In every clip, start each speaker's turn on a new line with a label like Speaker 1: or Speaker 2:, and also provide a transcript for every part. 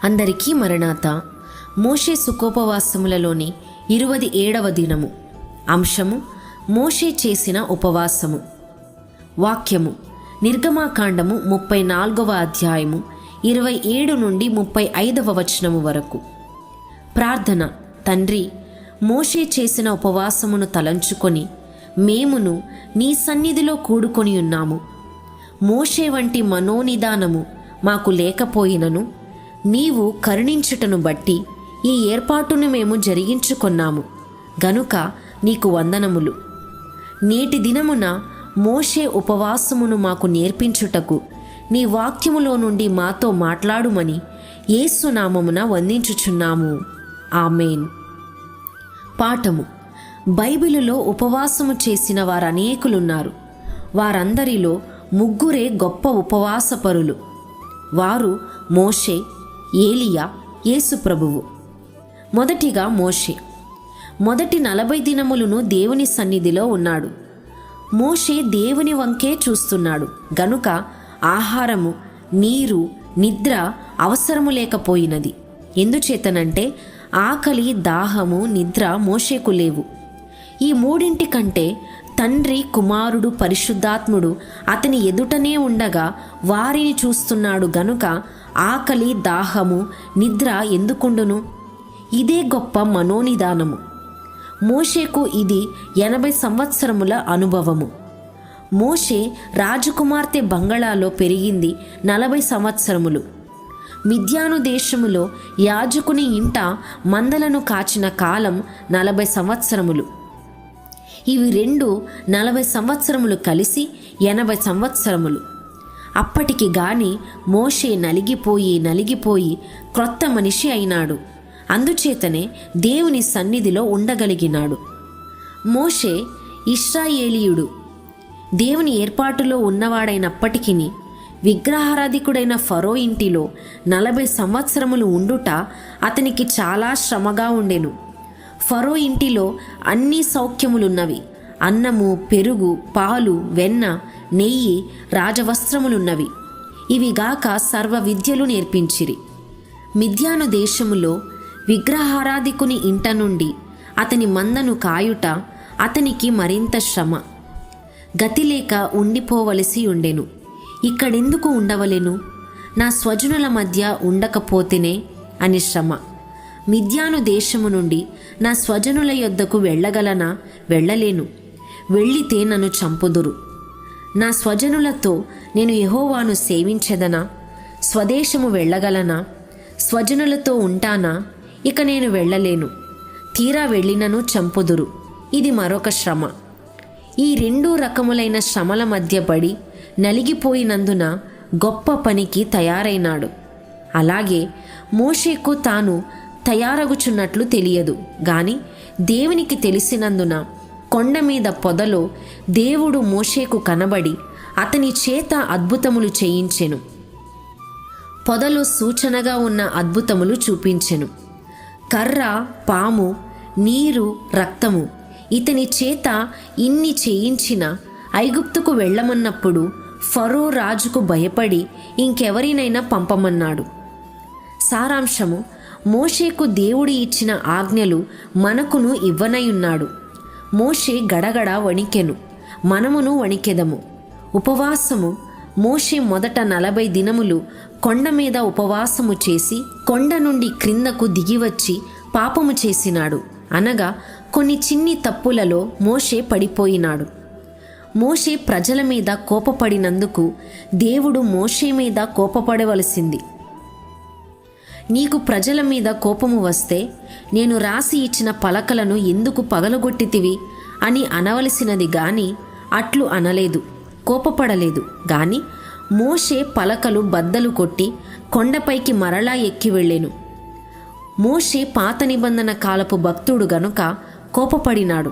Speaker 1: అందరికీ మరణాత. మోషే సుఖోపవాసములలోని 27వ దినము. అంశము మోషే చేసిన ఉపవాసము. వాక్యము నిర్గమాకాండము 34వ అధ్యాయము 27 నుండి 35వ వచనము వరకు. ప్రార్థన. తండ్రి, మోషే చేసిన ఉపవాసమును తలంచుకొని మేమును నీ సన్నిధిలో కూడుకొని ఉన్నాము. మోషే వంటి మనోనిదానము మాకు లేకపోయినను నీవు కరుణించుటను బట్టి ఈ ఏర్పాటును మేము జరిగించుకొన్నాము గనుక నీకు వందనములు. నేటి దినమున మోషే ఉపవాసమును మాకు నేర్పించుటకు నీ వాక్యములో నుండి మాతో మాట్లాడుమని యేసు నామమున వందించుచున్నాము. ఆమేన్. పాఠము. బైబిలులో ఉపవాసము చేసిన వారనేకులున్నారు. వారందరిలో ముగ్గురే గొప్ప ఉపవాసపరులు. వారు మోషే, ఏలియా, యేసు ప్రభువు. మొదటిగా మోషే మొదటి 40 దినములను దేవుని సన్నిధిలో ఉన్నాడు. మోషే దేవుని వంకే చూస్తున్నాడు గనుక ఆహారము, నీరు, నిద్ర అవసరము లేకపోయినది. ఎందుచేతనంటే ఆకలి, దాహము, నిద్ర మోషేకు లేవు. ఈ మూడింటి కంటే తండ్రి, కుమారుడు, పరిశుద్ధాత్ముడు అతని ఎదుటనే ఉండగా వారిని చూస్తున్నాడు గనుక ఆకలి, దాహము, నిద్ర ఎందుకుండును? ఇదే గొప్ప మనోనిదానము. మోషేకు ఇది 80 సంవత్సరముల అనుభవము. మోషే రాజకుమార్తె బంగళాలో పెరిగింది 40 సంవత్సరములు. మిద్యాను దేశములో యాజకుని ఇంట మందలను కాచిన కాలం 40 సంవత్సరములు. ఇవి రెండు 40 సంవత్సరములు కలిసి 80 సంవత్సరములు. అప్పటికి గాని మోషే నలిగిపోయి క్రొత్త మనిషి అయినాడు. అందుచేతనే దేవుని సన్నిధిలో ఉండగలిగినాడు. మోషే ఇశ్రాయేలీయుడు. దేవుని ఏర్పాటులో ఉన్నవాడైనప్పటికీ విగ్రహారాధికుడైన ఫరో ఇంటిలో 40 సంవత్సరములు ఉండుట అతనికి చాలా శ్రమగా ఉండెను. ఫరో ఇంటిలో అన్ని సౌఖ్యములున్నవి. అన్నము, పెరుగు, పాలు, వెన్న, నెయ్యి, రాజవస్త్రములున్నవి. ఇవిగాక సర్వ విద్యలు నేర్పించిరి. మిద్యాను దేశములో విగ్రహారాధికుని ఇంట నుండి అతని మందను కాయుట అతనికి మరింత శ్రమ. గతిలేక ఉండిపోవలసి ఉండెను. ఇక్కడెందుకు ఉండవలెను? నా స్వజనుల మధ్య ఉండకపోతేనే అని శ్రమ. మిద్యాను దేశము నుండి నా స్వజనుల యొద్దకు వెళ్ళగలనా? వెళ్ళలేను. వెళ్ళితే నన్ను చంపుదురు. నా స్వజనులతో నేను యెహోవాను సేవించెదనా? స్వదేశము వెళ్ళగలనా? స్వజనులతో ఉంటానా? ఇక నేను వెళ్ళలేను. తీరా వెళ్ళినను చంపుదురు. ఇది మరొక శ్రమ. ఈ 2 రకములైన శ్రమల మధ్య పడి నలిగిపోయినందున గొప్ప పనికి తయారైనాడు. అలాగే మోషేకు తాను తయారగుచున్నట్లు తెలియదు గాని దేవునికి తెలిసినందున కొండ మీద పొదలో దేవుడు మోషేకు కనబడి అతని చేత అద్భుతములు చేయించెను. పొదలో సూచనగా ఉన్న అద్భుతములు చూపించెను. కర్ర, పాము, నీరు, రక్తము. ఇతని చేత ఇన్ని చేయించిన ఐగుప్తుకు వెళ్ళమన్నప్పుడు ఫరో రాజుకు భయపడి ఇంకెవరినైనా పంపమన్నాడు. సారాంశము: మోషేకు దేవుడు ఇచ్చిన ఆజ్ఞలు మనకును ఇవ్వనయున్నాడు. మోషే గడగడ వణికెను, మనమును వణికెదము. ఉపవాసము. మోషే మొదట 40 దినములు కొండ మీద ఉపవాసము చేసి కొండ నుండి క్రిందకు దిగివచ్చి పాపము చేసినాడు. అనగా కొన్ని చిన్ని తప్పులలో మోషే పడిపోయినాడు. మోషే ప్రజల మీద కోపపడినందుకు దేవుడు మోషే మీద కోపపడవలసింది. నీకు ప్రజల మీద కోపము వస్తే నేను రాసి ఇచ్చిన పలకలను ఎందుకు పగలగొట్టితివి అని అనవలసినది గాని అట్లు అనలేదు, కోపపడలేదు. గాని మోషే పలకలు బద్దలు కొట్టి కొండపైకి మరలా ఎక్కి వెళ్ళెను. మోషే పాత నిబంధన కాలపు భక్తుడు గనుక కోపపడినాడు.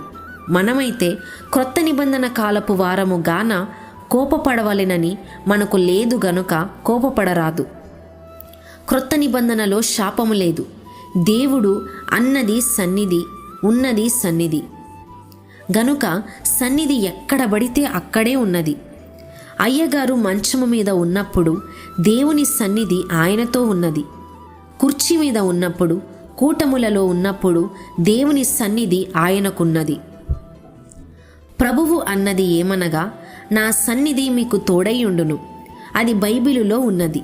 Speaker 1: మనమైతే క్రొత్త నిబంధన కాలపు వారము గాన కోపపడవలెనని మనకు లేదు గనుక కోపపడరాదు. క్రొత్త నిబంధనలో శాపము లేదు. దేవుడు అన్నది సన్నిధి, ఉన్నది సన్నిధి గనుక సన్నిధి ఎక్కడ పడితే అక్కడే ఉన్నది. అయ్యగారు మంచము మీద ఉన్నప్పుడు దేవుని సన్నిధి ఆయనతో ఉన్నది. కుర్చీ మీద ఉన్నప్పుడు, కూటములలో ఉన్నప్పుడు దేవుని సన్నిధి ఆయనకున్నది. ప్రభువు అన్నది ఏమనగా, నా సన్నిధి మీకు తోడైయుండును. అది బైబిలులో ఉన్నది.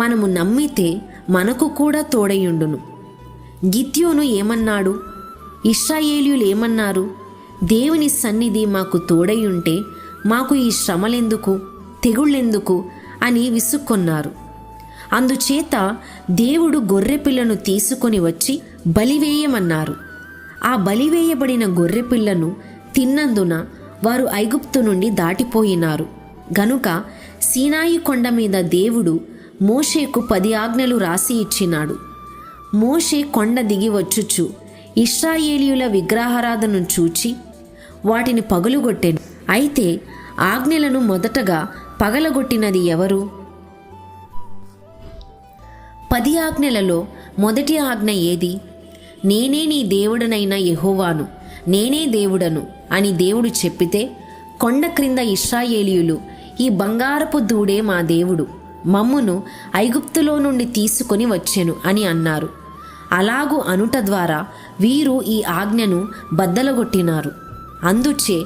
Speaker 1: మనము నమ్మితే మనకు కూడా తోడైయుండును. గిద్యోను ఏమన్నాడు? ఇశ్రాయేలీయులు ఏమన్నారు? దేవుని సన్నిధి మాకు తోడైయుంటే మాకు ఈ శ్రమలెందుకు, తెగుళ్ళెందుకు అని విసుక్కొన్నారు. అందుచేత దేవుడు గొర్రెపిల్లను తీసుకొని వచ్చి బలివేయమన్నారు. ఆ బలివేయబడిన గొర్రెపిల్లను తిన్నందున వారు ఐగుప్తు నుండి దాటిపోయినారు. గనుక సీనాయి కొండ మీద దేవుడు మోషేకు 10 ఆజ్ఞలు రాసి ఇచ్చినాడు. మోషే కొండ దిగి వచ్చుచు ఇశ్రాయేలీయుల విగ్రహారాధనను చూచి వాటిని పగులుగొట్టెను. అయితే ఆజ్ఞలను మొదటగా పగలగొట్టినది ఎవరు? 10 ఆజ్ఞలలో మొదటి ఆజ్ఞ ఏది? నేనే నీ దేవుడనైన యెహోవాను, నేనే దేవుడను అని దేవుడు చెప్పితే, కొండ క్రింద ఇశ్రాయేలీయులు, ఈ బంగారపు దూడే మా దేవుడు, మమ్మును ఐగుప్తులో నుండి తీసుకొని వచ్చెను అని అన్నారు. అలాగు అనుట ద్వారా వీరు ఈ ఆజ్ఞను బద్దలగొట్టినారు. అందుచే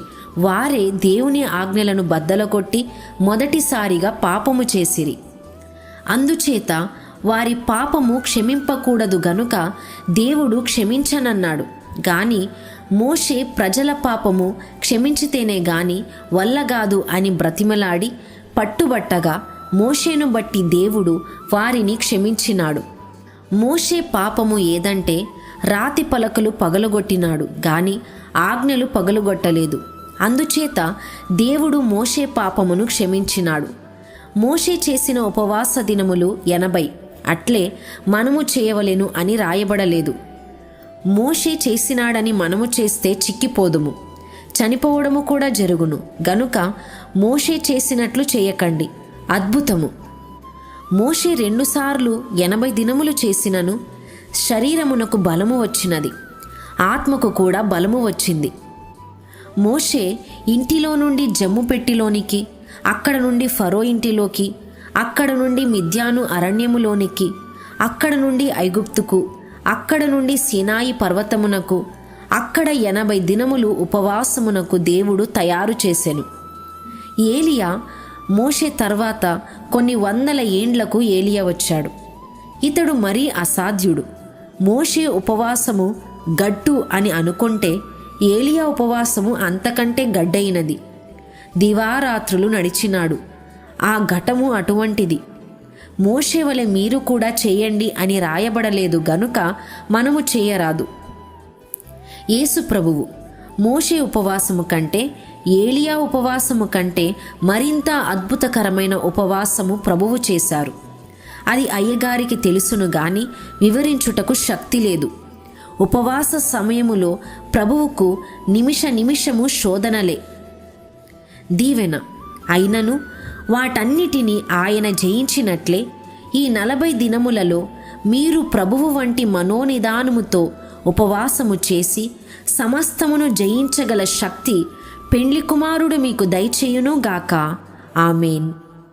Speaker 1: వారే దేవుని ఆజ్ఞలను బద్దలగొట్టి మొదటిసారిగా పాపము చేసిరి. అందుచేత వారి పాపము క్షమింపకూడదు గనుక దేవుడు క్షమించనన్నాడు. గాని మోషే ప్రజల పాపము క్షమించితేనే గాని వల్లగాదు అని బ్రతిమలాడి పట్టుబట్టగా మోషేను బట్టి దేవుడు వారిని క్షమించినాడు. మోషే పాపము ఏదంటే రాతి పలకలు పగలగొట్టినాడు గాని ఆజ్ఞలు పగలగొట్టలేదు. అందుచేత దేవుడు మోషే పాపమును క్షమించినాడు. మోషే చేసిన ఉపవాస దినములు 80, అట్లే మనము చేయవలెను అని రాయబడలేదు. మోషే చేసినాడని మనము చేస్తే చిక్కిపోదుము, చనిపోవడము కూడా జరుగును. గనుక మోషే చేసినట్లు చేయకండి. అద్భుతము! మోషే 2 సార్లు 80 దినములు చేసినను శరీరమునకు బలము వచ్చినది, ఆత్మకు కూడా బలము వచ్చింది. మోషే ఇంటిలో నుండి జమ్ము పెట్టిలోనికి, అక్కడ నుండి ఫరో ఇంటిలోకి, అక్కడ నుండి మిద్యాను అరణ్యములోనికి, అక్కడ నుండి ఐగుప్తుకు, అక్కడ నుండి సీనాయి పర్వతమునకు, అక్కడ 80 దినములు ఉపవాసమునకు దేవుడు తయారు చేసెను. ఏలియా మోషే తర్వాత కొన్ని 100 ఏండ్లకు ఏలియా వచ్చాడు. ఇతడు మరీ అసాధ్యుడు. మోషే ఉపవాసము గట్టు అని అనుకుంటే ఏలియా ఉపవాసము అంతకంటే గడ్డైనది. దివారాత్రులు నడిచినాడు. ఆ ఘటము అటువంటిది. మోషే వలె మీరు కూడా చేయండి అని రాయబడలేదు గనుక మనము చేయరాదు. యేసు ప్రభువు మోషే ఉపవాసము కంటే, ఏలియా ఉపవాసము కంటే మరింత అద్భుతకరమైన ఉపవాసము ప్రభువు చేశారు. అది అయ్యగారికి తెలుసును గాని వివరించుటకు శక్తి లేదు. ఉపవాస సమయములో ప్రభువుకు నిమిష నిమిషము శోధనలే. దీవెన అయినను వాటన్నిటినీ ఆయన జయించినట్లే ఈ 40 దినములలో మీరు ప్రభువు వంటి మనోనిదానముతో ఉపవాసము చేసి సమస్తమును జయించగల శక్తి పెండ్లి కుమారుడు మీకు దయచేయునుగాక. ఆమేన్.